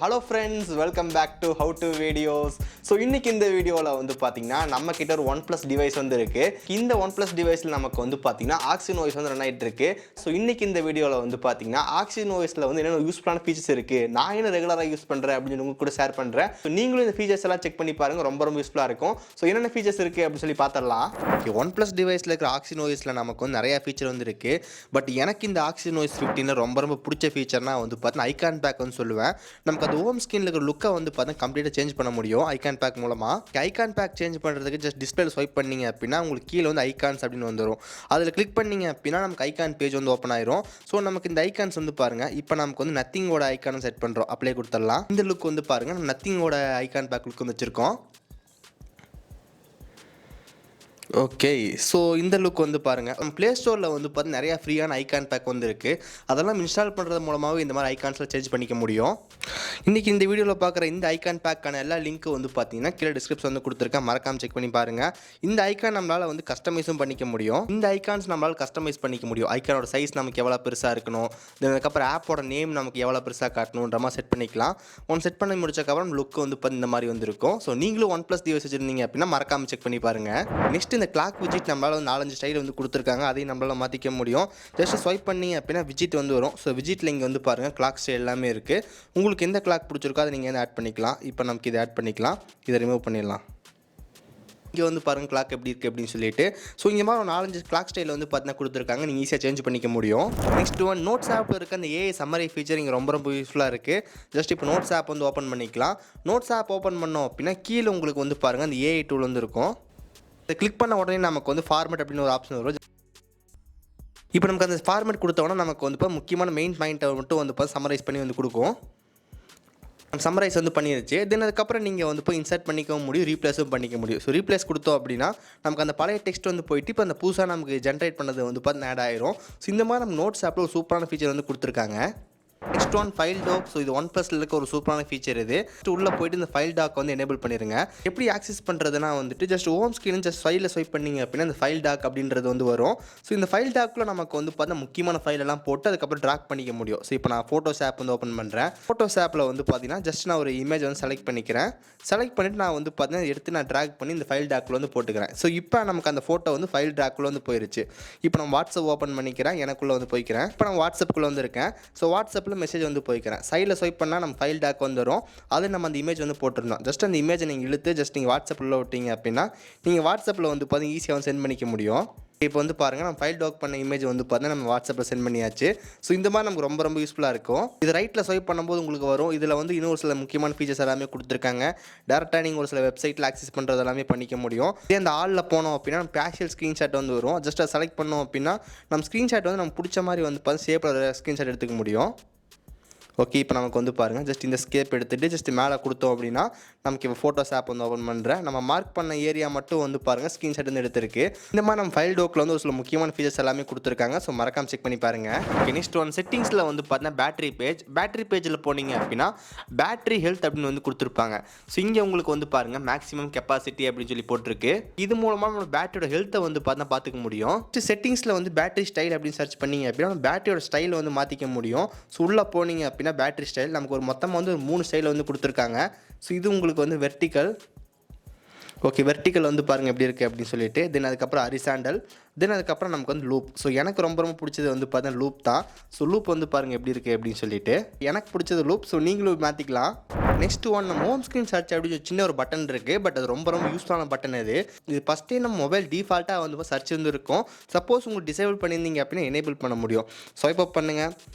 Hello friends, welcome back to How to Videos. So இன்னைக்கு இந்த வீடியோல வந்து பாத்தீங்கன்னா நம்ம கிட்ட ஒரு OnePlus டிவைஸ் வந்து இருக்கு. இந்த OnePlus டிவைஸ்ல நமக்கு வந்து பாத்தீங்கன்னா Oxygen OS வந்து ரன் ஆயிட்டு இருக்கு. So இன்னைக்கு இந்த வீடியோல வந்து பாத்தீங்கன்னா Oxygen OSல வந்து என்னென்ன யூஸ்ஃபுல்லான ஃபீச்சர்ஸ் இருக்கு, நான் என்ன ரெகுலரா யூஸ் பண்றேன் அப்படின்னு உங்களுக்கு கூட ஷேர் பண்றேன். So நீங்களும் இந்த ஃபீச்சர்ஸ் எல்லாம் செக் பண்ணி பாருங்க, ரொம்ப யூஸ்ஃபுல்லா இருக்கும். So என்னென்ன ஃபீச்சர்ஸ் இருக்கு அப்படின்னு சொல்லி பார்த்தறலாம். OnePlus டிவைஸ்ல இருக்கிற Oxygen OSல நமக்கு வந்து நிறைய ஃபீச்சர் வந்து இருக்கு. பட் எனக்கு இந்த Oxygen OS 15ல ரொம்ப பிடிச்ச ஃபீச்சர்னா வந்து பாத்தீங்கன்னா ஐகான் பேக் வந்து சொல்லுவேன். நமக்கு அது ஹோம் ஸ்கிரீன்ல இருக்கிற லுக்கை வந்து பார்த்தா கம்ப்ளீட்டாக சேஞ்ச் பண்ண முடியும் ஐகான் பேக் மூலமாக. ஐகான் பேக் சேஞ்ச் பண்ணுறதுக்கு ஜஸ்ட் டிஸ்பிளேல ஸ்வைப் பண்ணீங்க அப்படின்னா உங்களுக்கு கீழே வந்து ஐகான்ஸ் அப்படின்னு வந்துடும். அதில் கிளிக் பண்ணீங்க அப்படின்னா நமக்கு ஐகான் பேஜ் வந்து ஓப்பன் ஆயிரும். ஸோ நமக்கு இந்த ஐகான்ஸ் வந்து பாருங்கள், இப்போ நமக்கு வந்து நத்திங்கோட ஐகானை செட் பண்ணுறோம், அப்ளை கொடுத்துடலாம். இந்த லுக் வந்து பாருங்கள், நம்ம நத்திங்கோட ஐகான் பேக் லுக் வந்து வச்சுருக்கோம். ஓகே, ஸோ இந்த லுக் வந்து பாருங்கள், நம்ம ப்ளே ஸ்டோரில் வந்து பார்த்து நிறையா ஃப்ரீயான ஐகான் பேக் வந்து இருக்குது. அதெல்லாம் இன்ஸ்டால் பண்ணுறது மூலமாகவே இந்த மாதிரி ஐகான்ஸில் சேஞ்ச் பண்ணிக்க முடியும். இன்றைக்கி இந்த வீடியோவில் பார்க்குற இந்த ஐகான் பேக்கான எல்லா லிங்க்கு வந்து பார்த்தீங்கன்னா கீழே டிஸ்கிரிப்ஷன் வந்து கொடுத்துருக்கேன், மறக்காமல் செக் பண்ணி பாருங்கள். இந்த ஐகான் நம்மளால் வந்து கஸ்டமைஸும் பண்ணிக்க முடியும். இந்த ஐகான்ஸ் நம்மளால் கஸ்டமைஸ் பண்ணிக்க முடியும். ஐகானோட சைஸ் நமக்கு எவ்வளோ பெருசாக இருக்கணும், அதுக்கப்புறம் ஆப்போட நேம் நமக்கு எவ்வளோ பெருசாக காட்டணுன்ற மாதிரி செட் பண்ணிக்கலாம். செட் பண்ணி முடிச்சக்கப்புறம் லுக் வந்து பார்த்து இந்த மாதிரி வந்துருக்கும். ஸோ நீங்களும் OnePlus டிவைஸ் வச்சுருந்தீங்க அப்படின்னா மறக்காமல் செக் பண்ணி பாருங்கள். நெக்ஸ்ட் இந்த கிளாக் விஜிட் நம்மளால் வந்து 4-5 ஸ்டைல் வந்து கொடுத்துருக்காங்க, அதையும் நம்மளால் மாற்றிக்க முடியும். ஜஸ்ட் ஸ்வைப் பண்ணி அப்படின்னா விஜிட் வந்து வரும். ஸோ விஜிட்டில் இங்கே வந்து பாருங்கள் கிளாக் ஸ்டைல் எல்லாமே இருக்குது. உங்களுக்கு எந்த கிளாக் பிடிச்சிருக்கோ அதை நீங்கள் வந்து ஆட் பண்ணிக்கலாம். இப்போ நமக்கு இதை ஆட் பண்ணிக்கலாம், இதை ரிமூவ் பண்ணிடலாம். இங்கே வந்து பாருங்கள் கிளாக் எப்படி இருக்குது அப்படின்னு சொல்லிட்டு. ஸோ இந்த மாதிரி ஒரு 4-5 கிளாக் ஸ்டைல் வந்து பார்த்தீங்கன்னா கொடுத்துருக்காங்க, நீங்கள் ஈஸியாக சேஞ்ச் பண்ணிக்க முடியும். நெக்ஸ்ட் நோட்ஸ் ஆப்பில் இருக்க அந்த ஏஐ சம்மரி ஃபீச்சர் இங்கே ரொம்ப யூஸ்ஃபுல்லாக இருக்குது. ஜஸ்ட் இப்போ நோட்ஸ் ஆப் வந்து ஓப்பன் பண்ணிக்கலாம். நோட்ஸ் ஆப் ஓப்பன் பண்ணோம் அப்படின்னா கீழே உங்களுக்கு வந்து பாருங்கள் அந்த ஏஐ டூல் வந்து இருக்கும். இதை கிளிக் பண்ண உடனே நமக்கு வந்து ஃபார்மேட் அப்படின்னு ஒரு ஆப்ஷன் வரும். இப்போ நமக்கு அந்த ஃபார்மேட் கொடுத்தோன்னா நமக்கு வந்து இப்போ முக்கியமான மெயின் பாயிண்ட்டை மட்டும் வந்து இப்போ சம்மரைஸ் பண்ணி வந்து கொடுக்கும். சம்மரைஸ் வந்து பண்ணிடுச்சு. தென் அதுக்கப்புறம் நீங்கள் வந்து போய் இன்சர்ட் பண்ணிக்கவும் முடியும், ரீப்ளேஸும் பண்ணிக்க முடியும். ஸோ ரீப்ளேஸ் கொடுத்தோம் அப்படின்னா நமக்கு அந்த பழைய டெக்ஸ்ட் வந்து போயிட்டு இப்போ அந்த புதுசாக நமக்கு ஜென்ரேட் பண்ணது வந்து பார்த்து ஆட் ஆயிரும். ஸோ இந்த மாதிரி நம்ம நோட்ஸ் ஆப்பில் ஒரு சூப்பரான ஃபீச்சர் வந்து கொடுத்துருக்காங்க. Next file talk. ஸோ இது OnePlusல இருக்க ஒரு சூப்பரான ஃபீச்சர். இது உள்ளே போயிட்டு இந்த ஃபைல் டாக் வந்து எனேபிள் பண்ணிடுங்க. எப்படி ஆக்சஸ் பண்ணுறதுனா வந்துட்டு ஜஸ்ட் ஹோம் ஸ்க்ரீன் ஜஸ்ட் ஃபைலில் ஸ்வைப் பண்ணிங்க அப்படின்னா இந்த ஃபைல் டாக் அப்படின்றது வந்து வரும். ஸோ இந்த ஃபைல் டாக்கில் நமக்கு வந்து பார்த்தா முக்கியமான ஃபைல் எல்லாம் போட்டு அதுக்கப்புறம் ட்ராக் பண்ணிக்க முடியும். ஸோ இப்போ நான் ஃபோட்டோஸ் ஆப் வந்து ஓப்பன் பண்ணுறேன். ஃபோட்டோஸ் ஆப்பில் வந்து பார்த்தீங்கன்னா ஜஸ்ட் நான் ஒரு இமேஜ் வந்து செலக்ட் பண்ணிக்கிறேன். செலக்ட் பண்ணிவிட்டு நான் வந்து பார்த்தீங்கன்னா எடுத்து நான் ட்ராக் பண்ணி இந்த ஃபைல் டாக்கில் வந்து போட்டுக்கிறேன். ஸோ இப்போ நமக்கு அந்த ஃபோட்டோ வந்து ஃபைல் ட்ராக்குள்ளே வந்து போயிருச்சு. இப்போ நான் வாட்ஸ்அப் ஓப்பன் பண்ணிக்கிறேன், எனக்குள்ளே வந்து போய்க்கிறேன். இப்போ நான் வாட்ஸ்அப்புக்குள்ளே வந்து இருக்கேன். ஸோ வாட்ஸ்அப்பில் மெசேஜ் வந்து போய்க்கிறேன். சைடில் ஸ்வைப் பண்ணால் நம்ம ஃபைல் டாக் வந்துடும். அது நம்ம அந்த இமேஜ் வந்து போட்டுருந்தோம். ஜஸ்ட் அந்த இமேஜை நீங்கள் இழுத்து ஜஸ்ட் நீங்கள் வாட்ஸ்அப்பில் விட்டீங்க அப்படின்னா நீங்கள் வாட்ஸ்அப்பில் வந்து பார்த்தீங்கன்னா ஈஸியாக வந்து சென்ட் பண்ணிக்க முடியும். இப்போ வந்து பாருங்கள், நம்ம ஃபைல் டாக் பண்ண இமேஜ் வந்து பார்த்தீங்கன்னா நம்ம வாட்ஸ்அப்பில் சென்ட் பண்ணியாச்சு. ஸோ இந்த மாதிரி நமக்கு ரொம்ப யூஸ்ஃபுல்லாக இருக்கும். இது ரைட்டில் ஸ்வைப் பண்ணும்போது உங்களுக்கு வரும். இதில் வந்து இன்னொரு சில முக்கியமான ஃபீச்சர்ஸ் எல்லாமே கொடுத்துருக்காங்க. டேரெக்டாக நீங்கள் ஒரு சில வெப்சைட்டில் ஆக்சஸ் பண்ணுறது எல்லாமே பண்ணிக்க முடியும். இதே அந்த ஆளில் போனோம் அப்படின்னா நம்ம பேஷியல் ஸ்க்ரீன்ஷாட் வந்து வரும். ஜஸ்ட் அதை செலக்ட் பண்ணோம் அப்படின்னா நம்ம ஸ்க்ரீன்ஷாட் வந்து நமக்கு பிடிச்ச மாதிரி வந்து பார்த்து ஷேப்பில் ஸ்க்ரீன்ஷாட் எடுத்துக்க முடியும். ஓகே, இப்போ நமக்கு வந்து பாருங்கள் ஜஸ்ட் இந்த ஸ்கேப் எடுத்துகிட்டு ஜஸ்ட் மேலே கொடுத்தோம் அப்படின்னா நமக்கு இப்போ ஃபோட்டோஸ் ஆப் வந்து ஓப்பன் பண்ணுறேன். நம்ம மார்க் பண்ண ஏரியா மட்டும் வந்து பாருங்கள் ஸ்க்ரீன்ஷாட் வந்து எடுத்துருக்கு. இந்த மாதிரி நம்ம ஃபைல் டோக்கில் வந்து ஒரு சில முக்கியமான ஃபீச்சர்ஸ் எல்லாமே கொடுத்துருக்காங்க. ஸோ மறக்காம செக் பண்ணி பாருங்கள். ஓகே, நெக்ஸ்ட் செட்டிங்ஸில் வந்து பார்த்தீங்கன்னா பேட்டரி பேஜில் போனீங்க அப்படின்னா பேட்டரி ஹெல்த் அப்படின்னு வந்து கொடுத்துருப்பாங்க. ஸோ இங்கே உங்களுக்கு வந்து பாருங்கள் மேக்ஸிமம் கெப்பாசிட்டி அப்படின்னு சொல்லி போட்டிருக்கு. இது மூலமாக நம்ம பேட்டரியோட ஹெல்த்தை வந்து பார்த்துக்க முடியும். செட்டிங்ஸில் வந்து பேட்டரி ஸ்டைல் அப்படின்னு சர்ச் பண்ணிங்க அப்படின்னா நம்ம பேட்டரியோட ஸ்டைல் வந்து மாற்றிக்க முடியும். ஸோ உள்ளே போனீங்க அப்படின்னா பேட்டரி ஸ்டைல் நமக்கு ஒரு மொத்தமாக வந்து ஒரு 3 ஸ்டைல் வந்து கொடுத்துருக்காங்க. ஸோ இது உங்களுக்கு வந்து வெர்டிக்கல். ஓகே, வெர்டிக்கல் வந்து பாருங்கள் எப்படி இருக்குது அப்படின்னு சொல்லிட்டு. தென் அதுக்கப்புறம் ஹரிசாண்டல். தென் அதுக்கப்புறம் நமக்கு வந்து லூப். ஸோ எனக்கு ரொம்ப பிடிச்சது வந்து பார்த்தீங்கன்னா லூப் தான். ஸோ லூப் வந்து பாருங்கள் எப்படி இருக்குது அப்படின்னு சொல்லிட்டு. எனக்கு பிடிச்சது லூப். ஸோ நீங்களும் மாற்றிக்கலாம். நெக்ஸ்ட் நம்ம ஹோம் ஸ்க்ரீன் சர்ச் அப்படின்னு சின்ன ஒரு பட்டன் இருக்குது. பட் அது ரொம்ப யூஸ்ஃபுல்லான பட்டன். இது ஃபஸ்ட்டே நம்ம மொபைல் டிஃபால்ட்டாக வந்து சர்ச் வந்து இருக்கும். சப்போஸ் உங்களுக்கு டிசேபிள் பண்ணியிருந்தீங்க அப்படின்னா எனேபிள் பண்ண முடியும். ஸ்வைப் அப்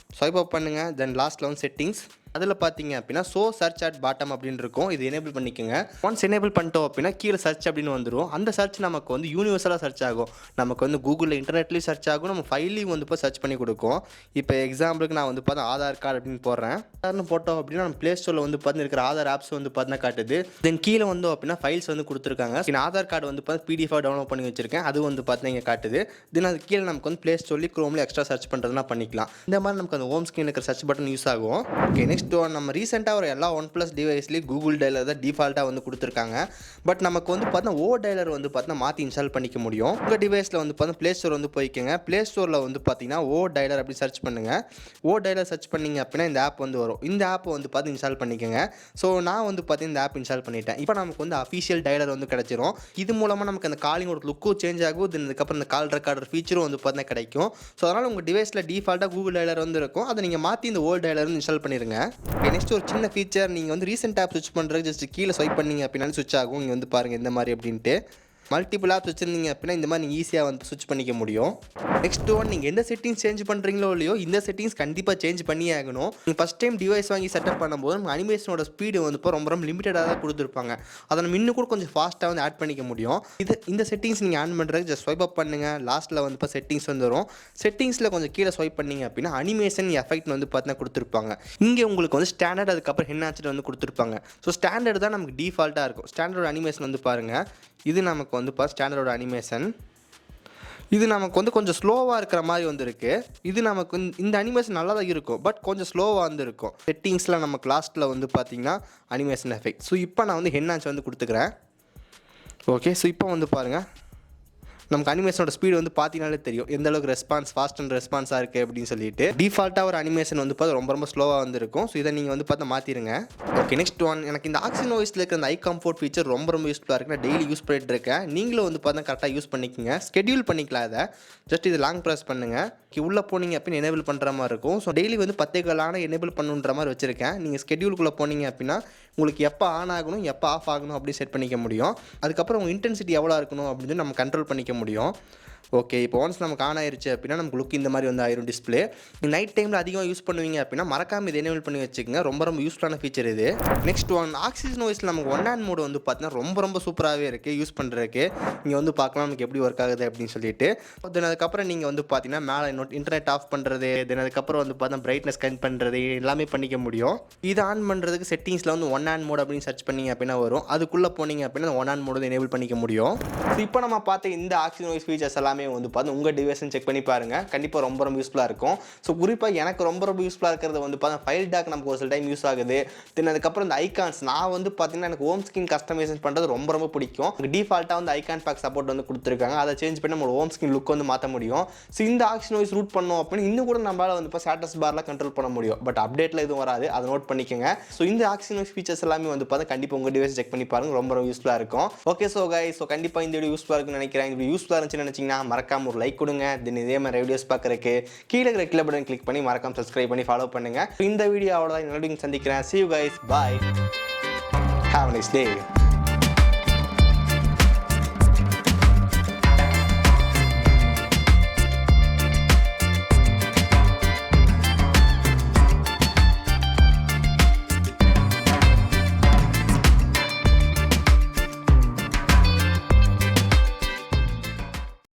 பண்ணுங்கள். தென் லாஸ்ட்டில் வந்து செட்டிங்ஸ். அதில் பார்த்தீங்க அப்படின்னா சர்ச் அட் பாட்டம் அப்படின்னு இருக்கும். இது எனேபிள் பண்ணிக்கோங்க. ஒன்ஸ் எனேபிள் பண்ணிட்டோம் அப்படின்னா கீழே சர்ச் அப்படின்னு வந்துடும். அந்த சர்ச் நமக்கு வந்து யூனிவர்சலாக சர்ச் ஆகும். நமக்கு வந்து கூகுளில் இன்டர்நெட்லேயும் சர்ச் ஆகும், நம்ம ஃபைல்லையும் வந்து இப்போ சர்ச் பண்ணி கொடுக்கும். இப்போ எக்ஸாம்பிளுக்கு நான் வந்து பார்த்தா ஆதார் கார்டு அப்படின்னு போடுறேன். ஆதார்னு போட்டோம் அப்படின்னா நம்ம ப்ளே ஸ்டோரில் வந்து பார்த்து இருக்கிற ஆதார் ஆப்ஸ் வந்து பார்த்தீங்கன்னா காட்டுது. தென் கீழே வந்து அப்படின்னா ஃபைல்ஸ் வந்து கொடுத்துருக்காங்க. ஆதார் கார்டு வந்து பார்த்தா பிடிஎஃபாக டவுன்லோட் பண்ணி வச்சிருக்கேன். அது வந்து பார்த்தீங்கன்னா இங்கே காட்டுது. தென் அது கீழே நமக்கு வந்து ப்ளே ஸ்டோர்லி க்ரோமில் எக்ஸ்ட்ரா சர்ச் பண்ணுறதுனா பண்ணிக்கலாம். இந்த மாதிரி நமக்கு அந்த ஹோம் ஸ்க்ரீனில் இருக்கிற சர்ச் பட்டன் யூஸ் ஆகும். ஓகே, நெக்ஸ்ட் நம்ம ரீசெண்டாக ஒரு எல்லா OnePlus டிவைஸ்லேயும் கூகுள் டயலர் தான் டிஃபால்ட்டாக வந்து கொடுத்துருக்காங்க. பட் நமக்கு வந்து பார்த்தீங்கன்னா டயலர் வந்து பார்த்தீங்கன்னா மாற்றி இன்ஸ்டால் பண்ணிக்க முடியும். உங்கள் டிவைஸில் வந்து பார்த்தீங்கன்னா ப்ளே ஸ்டோர் வந்து போய்க்கங்க. ப்ளே ஸ்டோரில் வந்து பார்த்தீங்கன்னா டயலர் அப்படி சர்ச் பண்ணுங்கள். டயலர் சர்ச் பண்ணிங்க அப்படின்னா இந்த ஆப் வந்து வரும். இந்த ஆப் வந்து பார்த்து இன்ஸ்டால் பண்ணிக்கோங்க. ஸோ நான் வந்து பார்த்தீங்கன்னா இந்த ஆப் இன்ஸ்டால் பண்ணிட்டேன். இப்போ நமக்கு வந்து அஃபிஷியல் டயலர் வந்து கிடச்சிரும். இது மூலமாக நமக்கு அந்த காலிங்கோட லுக்கும் சேஞ்ச் ஆகும். இதுக்கப்புறம் இந்த கால் ரெக்கார்டர் ஃபீச்சரும் வந்து பார்த்தீங்கன்னா கிடைக்கும். ஸோ அதனால் உங்கள் டிவைஸில் டிஃபால்ட்டாக கூகுள் டயலர் வந்து இருக்கும். அதை நீங்கள் மாற்றி இந்த டயலர் வந்து இன்ஸ்டால் பண்ணிடுங்க. நெக்ஸ்ட் ஒரு சின்ன ஃபீச்சர், நீங்கள் வந்து ரீசெண்ட் ஆப் ஸ்விட்ச் பண்ணுறது ஜஸ்ட் கீழே ஸ்வைப் பண்ணீங்க அப்படின்னா ஸ்விட்ச் ஆகும். இங்கே வந்து பாருங்கள் இந்த மாதிரி அப்படின்ட்டு. மல்டிபிள் ஆப்ஸ் வச்சுருந்தீங்க அப்படின்னா இந்த மாதிரி நீங்கள் ஈஸியாக வந்து ஸ்விட்ச் பண்ணிக்க முடியும். நெக்ஸ்ட் ஒன், நீங்கள் எந்த செட்டிங்ஸ் சேஞ்ச் பண்ணுறீங்களோ இல்லையோ இந்த செட்டிங்ஸ் கண்டிப்பாக சேஞ்ச் பண்ணியே ஆகணும். நீங்கள் ஃபஸ்ட் டைம் டிவைஸ் வாங்கி செட்டப் பண்ணும்போது நம்ம அனிமேஷனோட ஸ்பீடு வந்து இப்போ ரொம்ப லிமிட்டடாக தான் கொடுத்துருப்பாங்க. அதை நம்ம இன்னும் கூட கொஞ்சம் ஃபாஸ்ட்டாக வந்து ஆட் பண்ணிக்க முடியும். இந்த செட்டிங்ஸ் நீங்கள் ஆன் பண்ணுறதுக்கு ஜஸ்ட் ஸ்வைப் அப் பண்ணுங்கள். லாஸ்ட்டில் வந்து இப்போ செட்டிங்ஸ் வந்துடும். செட்டிங்ஸில் கொஞ்சம் கீழே ஸ்வைப் பண்ணிங்க அப்படின்னா அனிமேஷன் எஃபெக்ட் வந்து பார்த்தீங்கன்னா கொடுத்துருப்பாங்க. இங்கே உங்களுக்கு வந்து ஸ்டாண்டர்ட் அதுக்கப்புறம் ஹென்ஹான்ஸ்ட் வந்து கொடுத்துருப்பாங்க. ஸோ ஸ்டாண்டர்ட் தான் நமக்கு டிஃபால்ட்டாக இருக்கும். ஸ்டாண்டர்ட் அனிமேஷன் வந்து பாருங்கள். இது நமக்கு வந்து ஸ்டாண்டர்டோட அனிமேஷன். இது நமக்கு வந்து கொஞ்சம் ஸ்லோவாக இருக்கிற மாதிரி வந்துருக்கு. இது நமக்கு இந்த அனிமேஷன் நல்லா தான் இருக்கும். பட் கொஞ்சம் ஸ்லோவாக வந்து இருக்கும். செட்டிங்ஸில் நமக்கு லாஸ்ட்டில் வந்து பார்த்திங்கன்னா அனிமேஷன் எஃபெக்ட். ஸோ இப்போ நான் வந்து ஹென்ஹான்ஸ் வந்து கொடுத்துக்கிறேன். ஓகே, ஸோ இப்போ வந்து பாருங்கள் நமக்கு அனிமேஷனோட ஸ்பீடு வந்து பார்த்தீங்கனாலே தெரியும் எந்த அளவுக்கு ஃபாஸ்ட் அண்ட் ரெஸ்பான்ஸாக இருக்குது அப்படின்னு சொல்லிட்டு. டிஃபால்ட்டாக ஒரு அனிமேஷன் வந்து பார்த்து ரொம்ப ஸ்லோவாக வந்துருக்கும். ஸோ இதை நீங்கள் வந்து பார்த்து மாற்றிடுங்க. ஓகே, நெக்ஸ்ட் ஒன், எனக்கு இந்த ஆக்சிஜன் வாய்ஸில் இருக்கிற அந்த ஐ கம்ஃபோர்ட் ஃபீச்சர் ரொம்ப யூஸ்ஃபுல்லாக இருக்குது. நான் டெய்லி யூஸ் பண்ணிட்டு இருக்கேன். நீங்களும் வந்து பார்த்தா கரெக்டாக யூஸ் பண்ணிக்கோங்க. ஸ்கெடியூல் பண்ணிக்கலாம். அதை ஜஸ்ட் இது லாங் ப்ரெஸ் பண்ணுங்கள். உள்ளே போனீங்க அப்படின்னு எனேபிள் பண்ணுற மாதிரி இருக்கும். ஸோ டெய்லி வந்து 10 காலான எனேபிள் பண்ணுன்ற மாதிரி வச்சுருக்கேன். நீங்கள் ஸ்கெடியூலுக்குள்ளே போனீங்க அப்படின்னா உங்களுக்கு எப்போ ஆன் ஆகணும் எப்போ ஆஃப் ஆகணும் அப்படி செட் பண்ணிக்க முடியும். அதுக்கப்புறம் உங்கள் இன்டென்சிட்டி எவ்வளோ இருக்கணும் அப்படின்னு நம்ம கண்ட்ரோல் பண்ணிக்க முடியும். ஓகே, இப்போ ஒன்ஸ் நமக்கு ஆன் ஆயிடுச்சு அப்படின்னா நமக்கு லுக் இந்த மாதிரி வந்து ஆயிரும் டிஸ்பிளே. நைட் டைமில் அதிகமாக யூஸ் பண்ணுவீங்க அப்படின்னா மறக்காமல் இதை எனேபிள் பண்ணி வச்சுக்கோங்க. ரொம்ப யூஸ்ஃபுல்லான ஃபீச்சர் இது. நெக்ஸ்ட் ஒன், ஆக்சிஜன் வாய்ஸில் நமக்கு ஒன் ஹேண்ட் மோடு வந்து பார்த்தீங்கன்னா ரொம்ப சூப்பராகவே இருக்குது யூஸ் பண்ணுறதுக்கு. நீங்கள் வந்து பார்க்கலாம் நமக்கு எப்படி ஒர்க் ஆகுது அப்படின்னு சொல்லிட்டு. தென் அதுக்கப்புறம் நீங்கள் வந்து பார்த்தீங்கன்னா மேலே இன்டர்நெட் ஆஃப் பண்ணுறது, தென் அதுக்கப்புறம் வந்து பார்த்தா பிரைட்னஸ் கன் பண்ணுறது எல்லாமே பண்ணிக்க முடியும். இதை ஆன் பண்ணுறதுக்கு செட்டிங்ஸில் வந்து ஒன் ஹேண்ட் மோட் அப்படின்னு சர்ச் பண்ணிங்க அப்படின்னா வரும். அதுக்குள்ளே போனீங்க அப்படின்னா ஒன் ஹேண்ட் மோடு எனேபிள் பண்ணிக்க முடியும். இப்போ நம்ம பார்த்த இந்த ஆக்சிஜன் வாய்ஸ் ஃபீச்சர்ஸ் எல்லாமே வந்து பார்த்து உங்கள் டிவைஸும் செக் பண்ணி பாருங்கள். கண்டிப்பாக ரொம்ப யூஸ்ஃபுல்லாக இருக்கும். ஸோ குறிப்பாக எனக்கு ரொம்ப யூஸ்ஃபுல்லாக இருக்கிறது வந்து பார்த்தா ஃபைல் டாக் நமக்கு ஒரு சில டைம் யூஸ் ஆகுது. தென் அதுக்கப்புறம் இந்த ஐகான்ஸ் நான் வந்து பார்த்தீங்கன்னா எனக்கு ஹோம் ஸ்க்ரீன் கஸ்டமைசேஷன் பண்ணுறது ரொம்ப பிடிக்கும். டிஃபால்ட்டாக வந்து ஐகான் பேக் சப்போர்ட் வந்து கொடுத்துருக்காங்க. அதை சேஞ்ச் பண்ணி நம்ம ஹோம் ஸ்க்ரீன் லுக் வந்து மாற்ற முடியும். ஸோ இந்த ஆக்சிஜன் வாய்ஸ் ரூட் பண்ணோம் அப்படின்னு இன்னும் கூட நம்மளால் வந்து இப்போ ஸ்டேட்டஸ் பார்லாம் கண்ட்ரோல் பண்ண முடியும். பட் அப்டேட்டில் எதுவும் வராது, அதை நோட் பண்ணிக்கோங்க. ஸோ இந்த ஆக்சிஜன் வாய்ஸ் ஃபீச்சர்ஸ் எல்லாமே வந்து பார்த்தா கண்டிப்பாக உங்கள் டிவைஸ் செக் பண்ணி பாருங்கள். ரொம்ப யூஸ்ஃபுல்லாக இருக்கும். ஓகே, ஸோ கைஸ், ஸோ கண்டிப்பாக இந்த வீடியோ யூஸ்ஃபுல்லாக இருக்குன்னு நினைக்கிறேன். இந்த வீடியோ யூஸ்ஃபுல்லாக இருந்துச்சுன்னு நினச்சிங்கன்னா மறக்காம ஒரு லைக் கொடுங்க. தென் இதே மாதிரி வீடியோஸ் பார்க்குறதுக்கு கீழே இருக்கிற கிளிக் பட்டன் கிளிக் பண்ணி மறக்காம சப்ஸ்கிரைப் பண்ணி ஃபாலோ பண்ணுங்க. இந்த வீடியோ அவ்வளோதான். இன்னொரு சந்திக்கிறேன். See you guys. Bye. Have a nice day.